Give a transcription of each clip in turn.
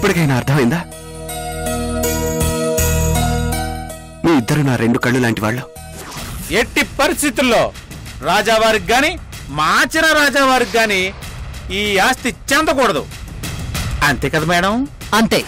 ఇప్పటికైనా అర్థమైందా? మీ ఇద్దరు నా రెండు కళ్ళు లాంటి వాళ్ళు. ఎట్టి పరిస్థితుల్లో రాజావారికి గాని మాచిన రాజావారికి గాని ఈ ఆస్తి చెందకూడదు. అంతే కదా మేడం? అంతే.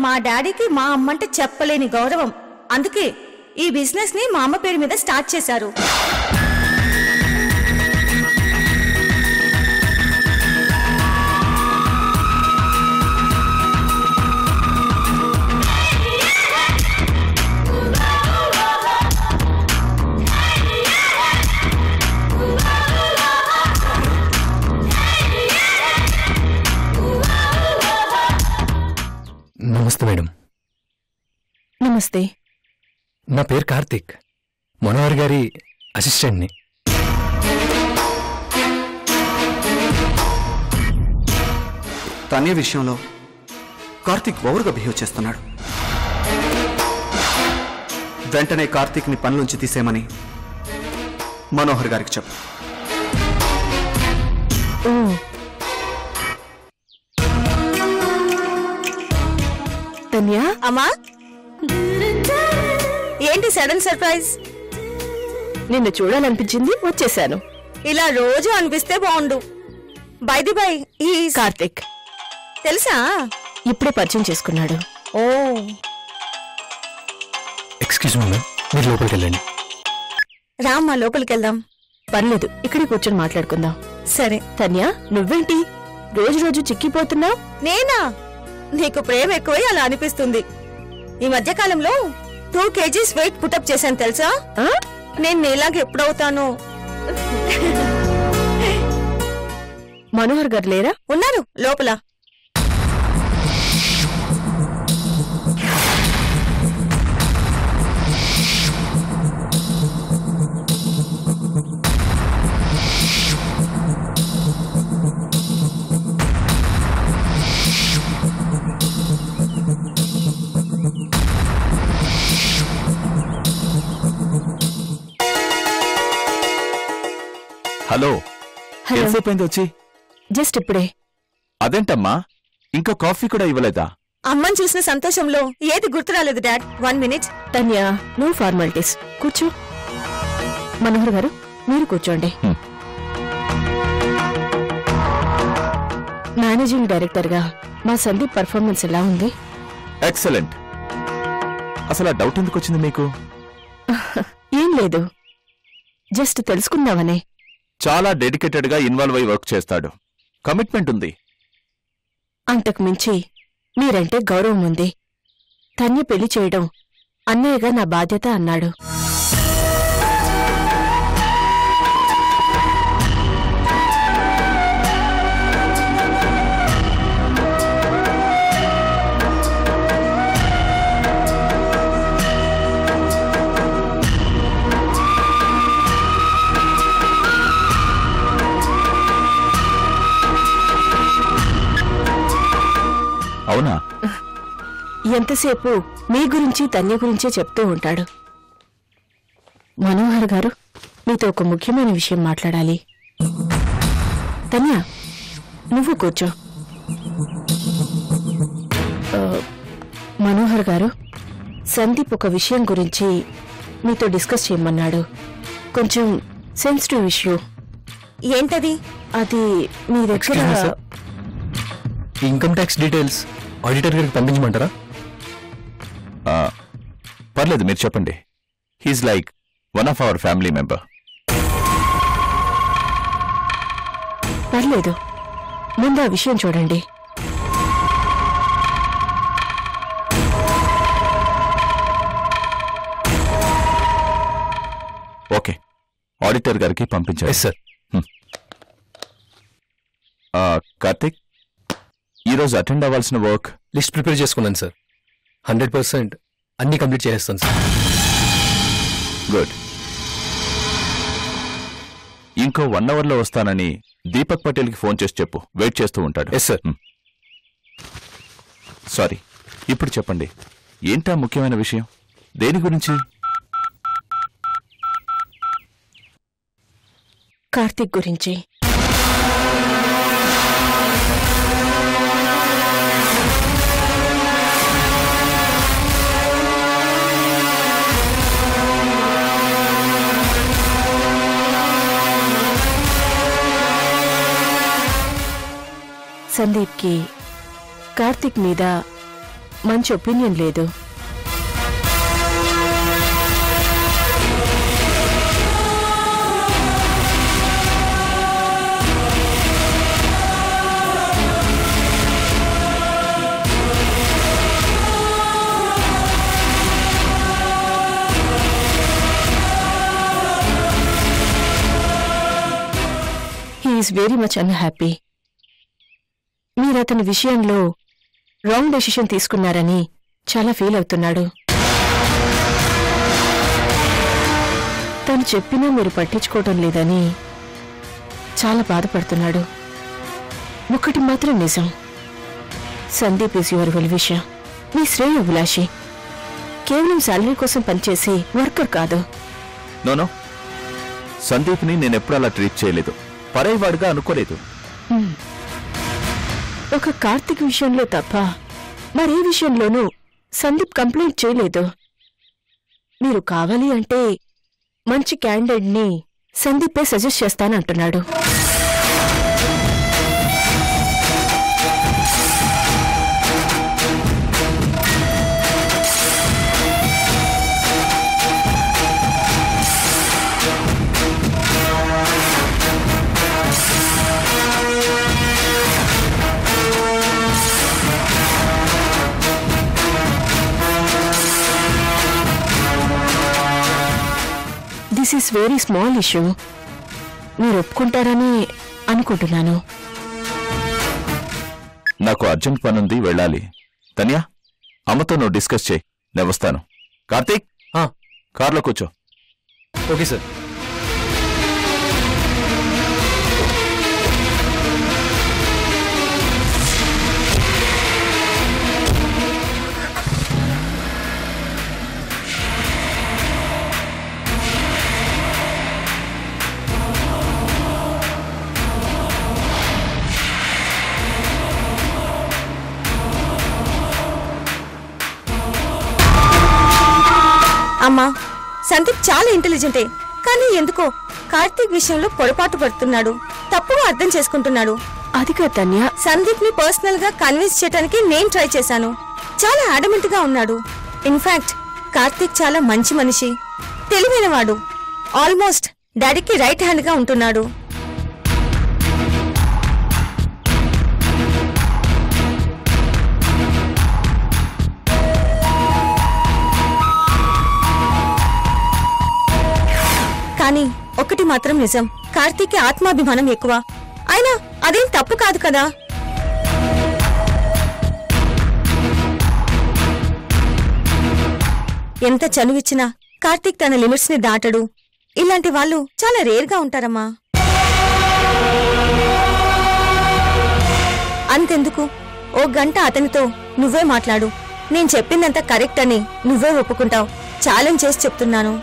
మా డాడీకి మా అమ్మంటే చెప్పలేని గౌరవం. అందుకే ఈ బిజినెస్ ని మా అమ్మ పేరు మీద స్టార్ట్ చేశారు. నమస్తే మేడం. నమస్తే. నా పేరు కార్తిక్, మనోహర్ గారి అసిస్టెంట్ని. తనే విషయంలో కార్తిక్ ఓవర్గా బిహేవ్ చేస్తున్నాడు. వెంటనే కార్తిక్ని పనిలోంచి తీసేయమని మనోహర్ గారికి చెప్పు. అమ్మా, ఏంటి సడన్ సర్ప్రైజ్? నిన్ను చూడాలనిపించింది, వచ్చేసాను. ఇలా రోజు అనిపిస్తే బాగుండు. బై ది బై, ఈ కార్తిక్ తెలుసా? ఇప్పుడే పరిచయం చేసుకున్నాడు. ఓ, ఎక్స్క్యూజ్ మీ మ్యామ్, మీరు లోపలికి వెళ్ళండి. రామ్మా, లోపలికి వెళ్దాం. పర్లేదు, ఇక్కడే కూర్చొని మాట్లాడుకుందాం. సరే. తన్య, నువ్వేంటి రోజు రోజు చిక్కిపోతున్నావు? నేనా? నీకు ప్రేమ ఎక్కువై అలా అనిపిస్తుంది. ఈ మధ్య కాలంలో 2 kgs వెయిట్ పుటప్ చేశాను తెలుసా? నేను నీలాగా ఎప్పుడవుతాను? మనోహర్ గారు లేరా? ఉన్నారు లోపల. హలో, ఎంతసేపు వచ్చి? జస్ట్ ఇప్పుడే. అదేంటమ్మా, ఇంకా కాఫీ కూడా ఇవ్వలేదా? అమ్మని చూసిన సంతోషంలో ఏది గుర్తు రాలేదు డాడ్. 1 minute. తన్య, నో ఫార్మాలిటీస్, కూర్చో. మనోహర్ గారు, మీరు కూర్చోండి. మేనేజింగ్ డైరెక్టర్ గా మా సందీప్ పర్ఫార్మెన్స్ ఎలా ఉంది? ఎక్సలెంట్. అసలు ఆ డౌట్ ఎందుకు వచ్చింది మీకు? ఏం లేదు, జస్ట్ తెలుసుకుందామనే. చాలా డెడికేటెడ్ గా ఇన్వాల్వ్ అయి వర్క్ చేస్తాడు, కమిట్మెంట్ ఉంది. అంతకు మించి మీరంటే గౌరవం ఉంది. తన్య పెళ్లి చేయడం అన్నయ్యగా నా బాధ్యత అన్నాడు. అవునా? ఎంతసేపు మీ గురించి తన్య గురించే చెప్తూ ఉంటాడు. మనోహర్ గారు, మీతో ఒక ముఖ్యమైన విషయం మాట్లాడాలి. తన్య, నువ్వు కూర్చో. మనోహర్ గారు, సందీప్ ఒక విషయం గురించి మీతో డిస్కస్ చేయమన్నాడు. కొంచెం సెన్సిటివ్ ఇష్యూ. ఏంటది? అది మీ దగ్గర Excuse me, sir. Income tax details auditor గారికి పంపించమంటారా? పర్లేదు, మీరు చెప్పండి. He's like one of our family member. పర్లేదు, ముందు ఆ విషయం చూడండి. ఓకే, ఆడిటర్ గారికి పంపించారు. Yes sir. కార్తిక్, ఈరోజు అటెండ్ అవ్వాల్సిన వర్క్ లిస్ట్ ప్రిపేర్ చేసుకున్నాను సార్. 100% అన్ని కంప్లీట్ చేసేస్తాను సార్. గుడ్. ఇంకో 1 అవర్లో వస్తానని దీపక్ పటేల్కి ఫోన్ చేసి చెప్పు. వెయిట్ చేస్తూ ఉంటాడు. Yes sir. సారీ, ఇప్పుడు చెప్పండి, ఏంటా ముఖ్యమైన విషయం? దేని గురించి? కార్తీక్ గురించి. సందీప్కి కార్తీక్ మీద మంచి ఒపీనియన్ లేదు. He is very much unhappy. మీరతని విషయంలో రాంగ్ డెసిషన్ తీసుకున్నారని చాలా ఫీల్ అవుతున్నాడు. తను చెప్పినా మీరు పట్టించుకోవటం లేదని చాలా బాధపడుతున్నాడు. ఒకటి మాత్రం నిజం, Sandeep is your well wisher, మీ శ్రేయోభిలాషి. కేవలం శాలరీ కోసం పనిచేసి వర్కర్ కాదు. నోనో, సందీప్ని నేనెప్పుడు అలా ట్రీట్ చేయలేదు. పరాయివాడుగా అనుకోలేదు. ఒక కార్తీక్ విషయంలో తప్ప మరే విషయంలోనూ సందీప్ కంప్లైంట్ చేయలేదు. మీరు కావాలి అంటే మంచి క్యాండిడేట్ని సందీపే సజెస్ట్ చేస్తానంటున్నాడు. This is very small issue. మీరు ఒప్పుకుంటారని అనుకుంటున్నాను. నాకు అర్జెంట్ పనుంది, వెళ్ళాలి. తన్యా, అమ్మతో నువ్వు డిస్కస్ చేయి, నేను వస్తాను. కార్తీక్, కార్లో కూర్చో. Okay sir. అమ్మా, సందీప్ చాలా ఇంటెలిజెంటే, కానీ ఎందుకో కార్తీక్ విషయంలో పొరపాటు పడుతున్నాడు, తప్పుగా అర్థం చేసుకుంటున్నాడు. అది కాదన్య, సందీప్ ని పర్సనల్ గా కన్విన్స్ చేయడానికి నేను ట్రై చేశాను. చాలా అడమెంట్ గా ఉన్నాడు. ఇన్ఫాక్ట్ కార్తీక్ చాలా మంచి మనిషి, తెలివైనవాడు. ఆల్మోస్ట్ డాడీకి రైట్ హ్యాండ్ గా ఉంటున్నాడు. కానీ ఒకటి మాత్రం నిజం, కార్తీక్ ఆత్మాభిమానం ఎక్కువ. అయినా అదేం తప్పు కాదు కదా. ఎంత చనువిచ్చినా కార్తీక్ తన లిమిట్స్ ని దాటడు. ఇలాంటి వాళ్ళు చాలా రేర్ గా ఉంటారమ్మా. అంతెందుకు, ఓ గంట అతనితో నువ్వే మాట్లాడు. నేను చెప్పిందంతా కరెక్ట్ అని నువ్వే ఒప్పుకుంటావు. ఛాలెంజ్ చేసి చెప్తున్నాను.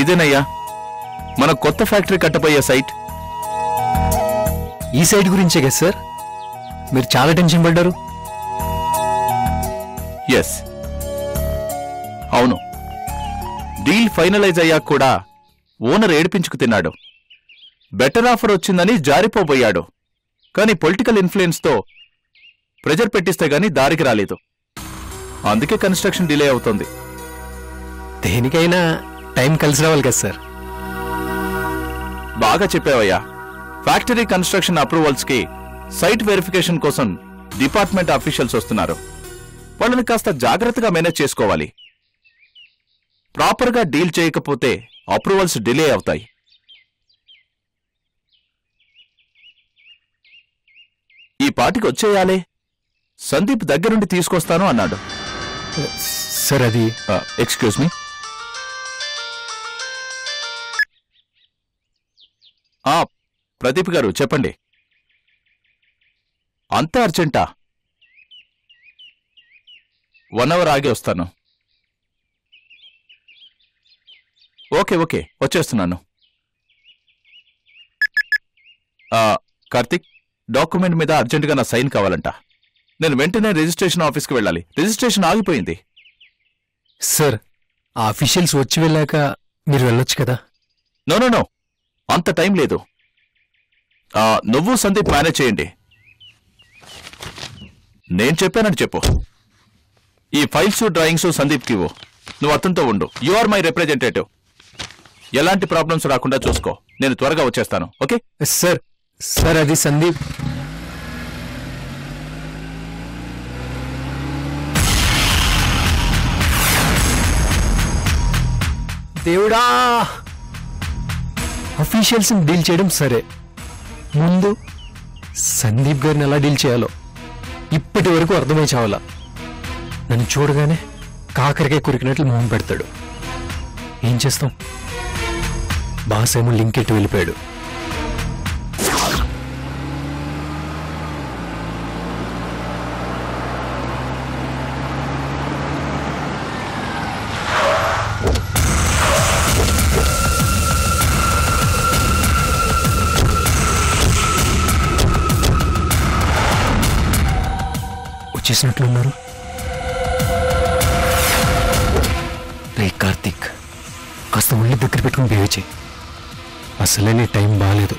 ఇదేనయ్యా మన కొత్త ఫ్యాక్టరీ కట్టబోయే సైట్. ఈ సైట్ గురించే కదా సార్ మీరు చాలా టెన్షన్ పడ్డారు? ఎస్, అవును. డీల్ ఫైనలైజ్ అయ్యాక కూడా ఓనర్ ఏడిపించుకు తిన్నాడు. బెటర్ ఆఫర్ వచ్చిందని జారిపోబోయాడు. కానీ పొలిటికల్ ఇన్ఫ్లుయెన్స్తో ప్రెజర్ పెట్టిస్తే గానీ దారికి రాలేదు. అందుకే కన్స్ట్రక్షన్ డిలే అవుతోంది. దేనికైనా టైం కలిసి రావాలి కదా సార్. బాగా చెప్పావయ్యా. ఫ్యాక్టరీ కన్స్ట్రక్షన్ అప్రూవల్స్ కి సైట్ వెరిఫికేషన్ కోసం డిపార్ట్మెంట్ అఫీషియల్స్ వస్తున్నారు. వాళ్ళని కాస్త జాగ్రత్తగా మేనేజ్ చేసుకోవాలి. ప్రాపర్గా డీల్ చేయకపోతే అప్రూవల్స్ డిలే అవుతాయి. ఈ పాటికి వచ్చేయాలే. సందీప్ దగ్గరుండి తీసుకొస్తాను అన్నాడు. సార్ అది ఎక్స్క్యూజ్ మీ. ప్రదీప్ గారు చెప్పండి. అంత అర్జెంటా? 1 అవర్ ఆగి వస్తాను. ఓకే ఓకే, వచ్చేస్తున్నాను. కార్తిక్, డాక్యుమెంట్ మీద అర్జెంటుగా నా సైన్ కావాలంట. నేను వెంటనే రిజిస్ట్రేషన్ ఆఫీస్కి వెళ్ళాలి. రిజిస్ట్రేషన్ ఆగిపోయింది. సార్ ఆ అఫీషియల్స్ వచ్చి వెళ్ళాక మీరు వెళ్ళొచ్చు కదా. నో నో నో, అంత టైం లేదు. నువ్వు సందీప్ మేనేజ్ చేయండి. నేను చెప్పానని చెప్పు. ఈ ఫైల్స్ డ్రాయింగ్స్ సందీప్కి ఇవ్వు. నువ్వు అతనితో ఉండు. You are my representative. ఎలాంటి ప్రాబ్లమ్స్ రాకుండా చూసుకో. నేను త్వరగా వచ్చేస్తాను. Okay sir. సార్ అది సందీప్. దేవుడా, అఫీషియల్స్ని డీల్ చేయడం సరే, ముందు సందీప్ గారిని ఎలా డీల్ చేయాలో ఇప్పటి వరకు అర్థమై చావాలా. నన్ను చూడగానే కాకరకాయ కురికినట్లు మొహం పెడతాడు. ఏం చేస్తాం? బాస్ ఏమో లింక్ ఎట్టి వెళ్ళిపోయాడు. వచ్చేసినట్లున్నారు. రే కార్తీక్, కాస్త ఒళ్ళు దగ్గర పెట్టుకుని బిహేవ్ చేయి. అసలే నీ టైం బాగాలేదు.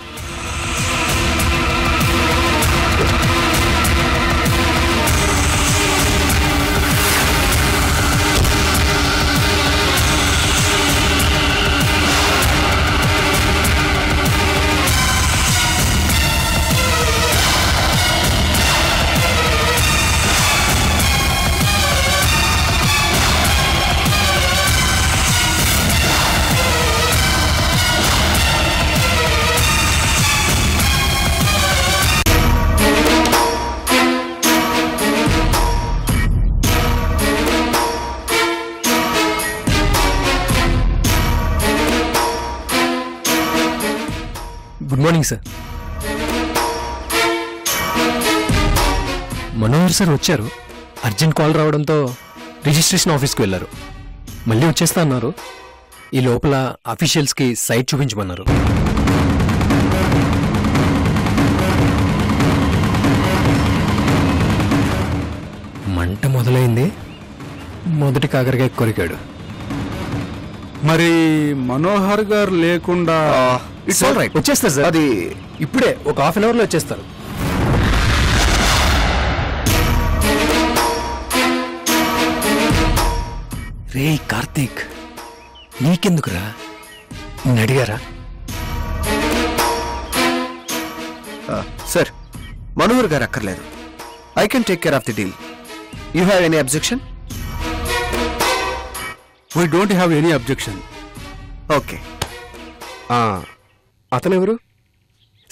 Good morning sir. Manohar sir వచ్చారు. అర్జెంట్ కాల్ రావడంతో రిజిస్ట్రేషన్ ఆఫీస్కి వెళ్ళారు. మళ్ళీ వచ్చేస్తా అన్నారు. ఈ లోపల అఫీషియల్స్కి సైట్ చూపించమన్నారు. మంట మొదలైంది. మొదటి కాకరకాయ కొరికాడు. మరి మనోహర్ గారు లేకుండా వచ్చేస్తారు సార్. అది ఇప్పుడే ఒక హాఫ్ అన్ అవర్లో వచ్చేస్తారు. రే కార్తీక్, నీకెందుకురా? నిన్ను అడిగారా? సార్, మనోహర్ గారు అక్కర్లేదు. I can take care of the deal. You have any objection? We don't have any objection. Okay. అతనెవరు?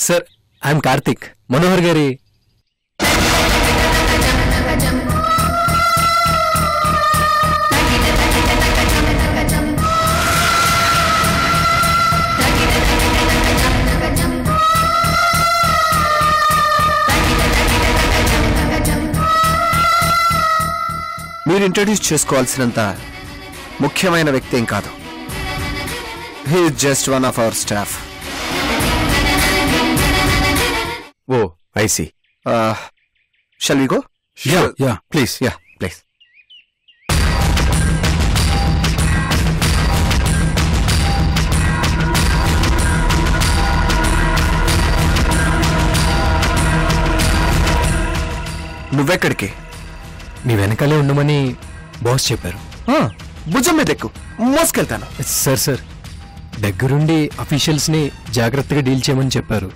సార్, ఐఎమ్ కార్తీక్, మనోహర్ గారి. మీరు ఇంట్రడ్యూస్ చేసుకోవాల్సినంత ముఖ్యమైన వ్యక్తి ఏం కాదు. He is just one of our staff. Oh, I see. Shall we go? Yeah please. Yeah please. నువ్వెక్కడికి? మీ వెనకాలే ఉండమని బాస్ చెప్పారు. భుజం మీద ఎక్కు, మోసుకెళ్తాను. సార్, దగ్గరుండి అఫీషియల్స్ ని జాగ్రత్తగా డీల్ చేయమని చెప్పారు.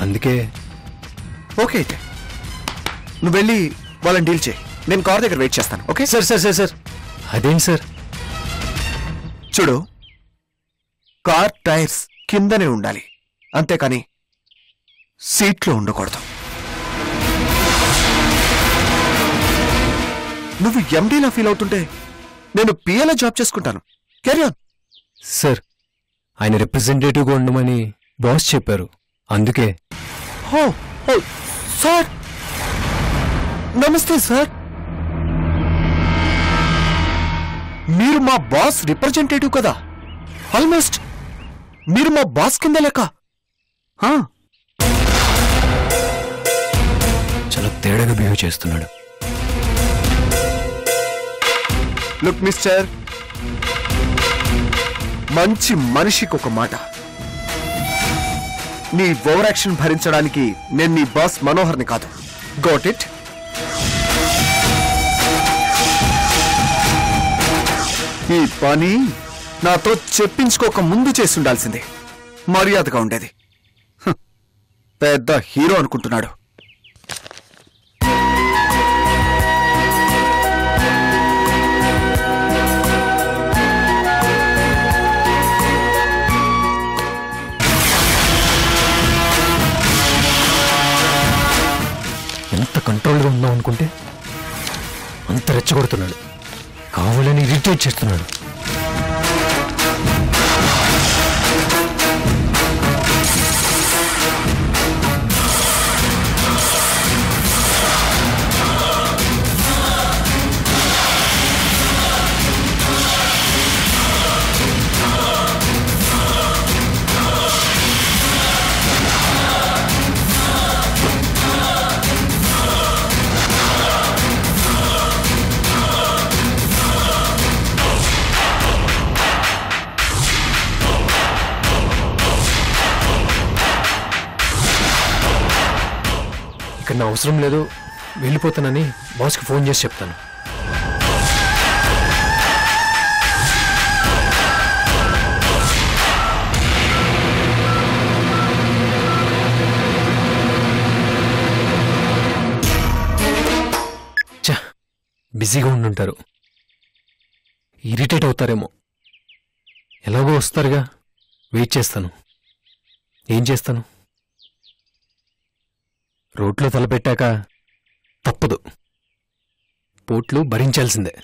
అందుకే. ఓకే, అయితే నువ్వు వెళ్ళి వాళ్ళని డీల్ చేయి. నేను కార్ దగ్గర వెయిట్ చేస్తాను. Okay sir. అదేంటి సార్? చూడు, కార్ టైర్స్ కిందనే ఉండాలి, అంతేకాని సీట్లో ఉండకూడదు. నువ్వు ఎండీలా ఫీల్ అవుతుంటే నేను పిఏలా జాబ్ చేసుకుంటాను. Carry on. సార్, ఆయన రిప్రజెంటేటివ్గా ఉండమని బాస్ చెప్పారు. అందుకే. సార్, నమస్తే సార్. మీరు మా బాస్ రిప్రజెంటేటివ్ కదా? ఆల్మోస్ట్ మీరు మా బాస్ కింద లెక్క. చాలా తేడాగా బిహేవ్ చేస్తున్నాడు. లుక్ మిస్టర్, మంచి మనిషికి ఒక మాట. నీ ఓవర్ యాక్షన్ భరించడానికి నేను నీ బాస్ మనోహర్ని కాదు. Got it? ఈ పని నాతో చెప్పించుకోక ముందు చేసి ఉండాల్సిందే. మర్యాదగా ఉండేది. పెద్ద హీరో అనుకుంటున్నాడు. ఎంత కంట్రోల్గా ఉందాం అనుకుంటే అంత రెచ్చగొడుతున్నాడు. కావాలని ఇరిటేట్ చేస్తున్నాడు. ఇక్కడ నా అవసరం లేదు, వెళ్ళిపోతానని బాస్కి ఫోన్ చేసి చెప్తాను. బిజీగా ఉండుంటారు, ఇరిటేట్ అవుతారేమో. ఎలాగో వస్తారుగా, వెయిట్ చేస్తాను. ఏం చేస్తాను? రోడ్లో తలపెట్టాక తప్పదు, పోట్లు భరించాల్సిందే.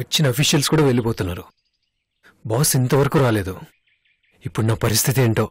వచ్చిన అఫీషియల్స్ కూడా వెళ్ళిపోతున్నారు. బాస్ ఇంతవరకు రాలేదు. ఇప్పుడు నా పరిస్థితి ఏంటో.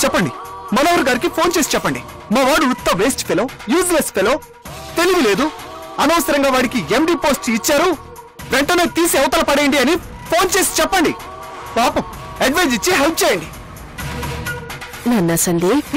చెప్పండి, మనోహర్ గారికి ఫోన్ చేసి చెప్పండి. మా వాడు ఉత్త వేస్ట్ ఫెలో, యూజ్లెస్ ఫెలో, తెలివి లేదు, అనవసరంగా వాడికి ఎండి పోస్ట్ ఇచ్చారు, వెంటనే తీసి అవతల పడేయండి అని ఫోన్ చేసి చెప్పండి. పాపం అడ్వైజ్ ఇచ్చి హెల్ప్ చేయండి. నాన్న సందీప్